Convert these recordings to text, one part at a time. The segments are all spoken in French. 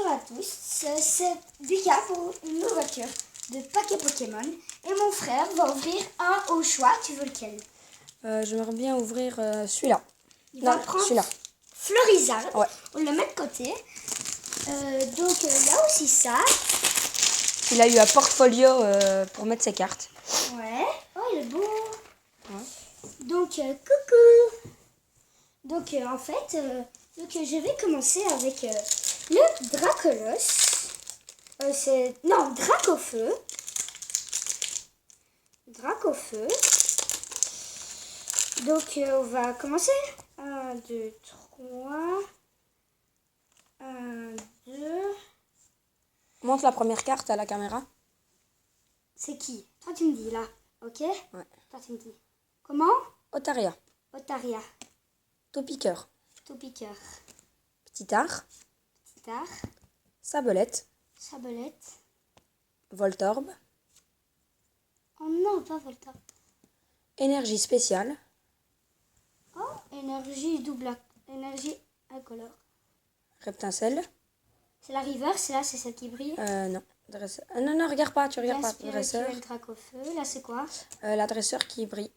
Bonjour à tous, c'est Lucas pour une nouvelle voiture de paquet Pokémon et mon frère va ouvrir un au choix. Tu veux lequel? J'aimerais bien ouvrir celui-là. Il va prendre celui-là. Florizard. Ouais. On le met de côté. Donc il y a aussi ça. Il a eu un portfolio pour mettre ses cartes. Ouais. Oh, il est beau. Ouais. Donc coucou. Donc en fait, je vais commencer avec le Dracolos. Non, Dracofeu. Dracofeu. Donc on va commencer. 1, 2, 3. 1, 2. Montre la première carte à la caméra. C'est qui? Toi tu me dis là. Ok? Ouais. Toi tu me dis. Comment? Otaria. Otaria. Topiqueur. Topiqueur. Petit art. Petit art. Sabelette. Sabelette. Voltorbe. Oh non, pas Volta. Énergie spéciale. Oh, énergie double. Énergie incolore. Reptincelle. C'est la river, c'est là, c'est celle qui brille. Non. Dresseur. Non, regarde pas, tu regardes pas. Dresseur. Spirituel Dracofeu. Là, c'est quoi? La dresseur qui brille.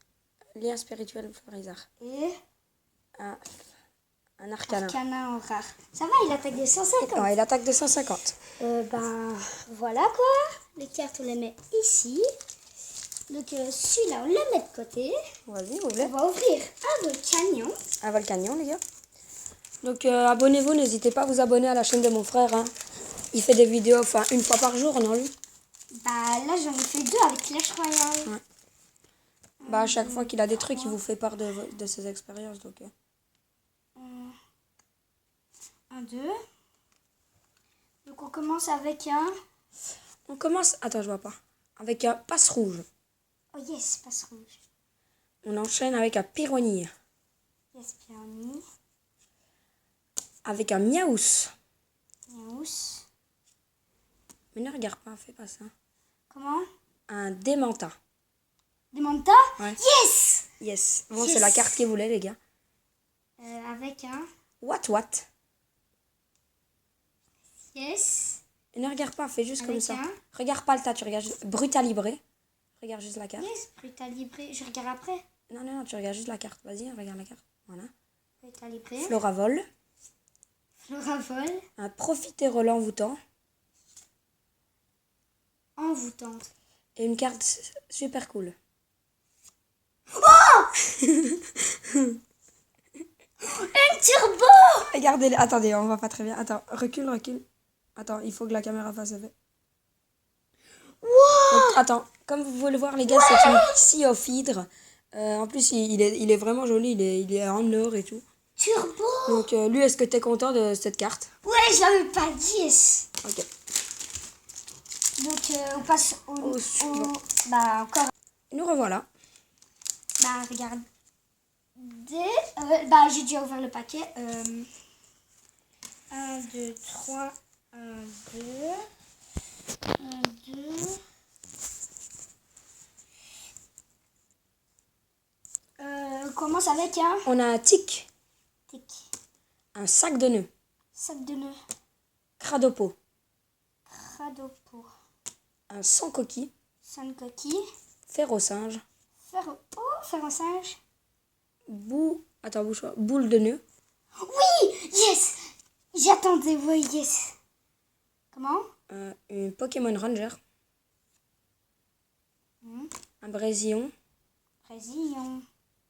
Lien spirituel Florizard. Et Un arcanin. Arcanin en rare. Ça va, il attaque des 150. Ouais, il attaque de 150. Voilà quoi. Les cartes, on les met ici. Donc celui-là, on le met de côté. Vas-y, On ouvre-le. va ouvrir un Volcanion. Un Volcanion, les gars. Donc abonnez-vous, n'hésitez pas à vous abonner à la chaîne de mon frère. Hein. Il fait des vidéos, enfin une fois par jour, non lui? Là, j'en ai fait 2 avec Clash Royale. Ouais. À chaque fois qu'il a des trucs, il vous fait part de ses expériences. Donc, 1, 2. Donc on commence avec un... on commence, attends, je vois pas. Avec un passe rouge. Oh yes, passe rouge. On enchaîne avec un pyronille. Yes, Pioni. Avec un miaous. Miaous. Mais ne regarde pas, fais pas ça. Comment? Un démenta. Demanta? Ouais. Yes! Yes. Bon, Yes. c'est la carte qu'il voulait, les gars. Avec un... What? Yes. Et ne regarde pas, fais juste Avec comme ça. un... Regarde pas le tas, tu regardes juste. Brutalibré. Regarde juste la carte. Yes, Brutalibré. Je regarde après. Non, tu regardes juste la carte. Vas-y, regarde la carte. Voilà. Brutalibré. Floravol. Floravol. Un profiterole envoûtant. Envoûtante. Et une carte super cool. Un turbo! Regardez, attendez, on voit pas très bien. Attends, recule. Attends, il faut que la caméra fasse effet. Wow! Donc, attends, comme vous pouvez le voir, les gars, c'est une Sea of Hydre. En plus, il est vraiment joli, il est en or et tout. Turbo! Donc, lui, est-ce que t'es content de cette carte? Ouais, je l'avais pas dit. Yes. Ok. Donc on passe au suivant. encore. Nous revoilà. Regardez. J'ai déjà ouvert le paquet. 1, 2, 3. 1, 2. 1, 2. On commence avec un On a un tic, tic. un sac de nœuds, Sac de nœuds. cradopo, Cradopo. un sans coquille, Sans coquille. ferro-singe, Ferro-singe. boule de nœud, Oui! Yes! J'attendais, oui, yes. Comment? une Pokémon Ranger, un Brésillon, Présillon.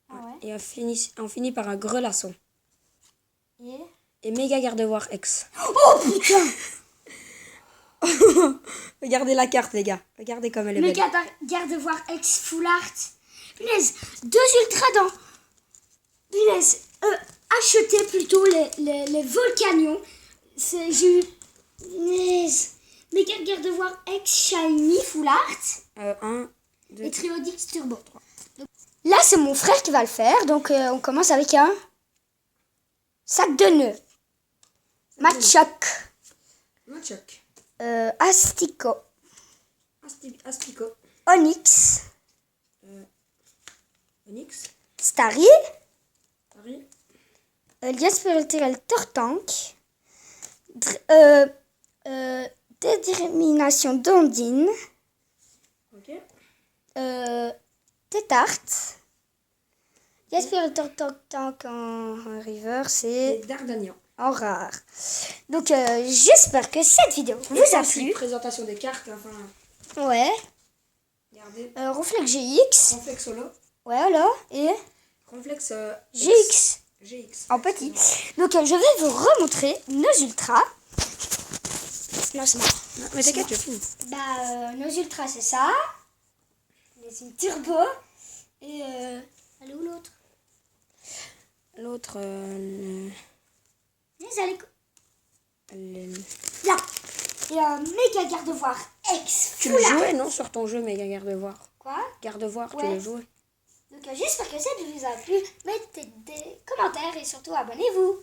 Ah ouais. et on finit par un grelasson. Et... Et méga gardevoir X. Oh putain! Regardez la carte, les gars. Regardez comme elle est belle. Méga garde-voir ex full art. Punaise, 2 ultra dents. Punaise, achetez plutôt les Volcanions. J'ai eu... Punaise. Méga garde-voir ex shiny full art. 1, 2, Et Triodix turbo. Donc, là, c'est mon frère qui va le faire. Donc, on commence avec un sac de nœuds. Machoc. Machoc. Astico. Astico. Onyx. Onyx. Starry. Lien spirituel Tortank. Détermination d'Ondine. Ok. Tétarte. Jasper Tank en River, c'est Et D'Artagnan. en rare. Donc j'espère que cette vidéo vous a plu. Présentation des cartes, enfin, Ouais. regardez. Reflex GX. Conflex solo. Ouais, voilà. Et Conflex GX GX. en petit. Donc je vais vous remontrer nos ultras. Non, c'est marrant. Non, mais t'inquiète, je filme. Nos ultras, c'est ça. Les une turbo. Et elle est où l'autre? L'autre, Les allez. le- Là. Et méga garde-voir ex. Tu le jouais, non, sur ton jeu, méga garde-voir. Quoi? Garde-voir, Ouais. tu le jouais. Donc j'espère que ça vous a plu. Mettez des commentaires et surtout abonnez-vous.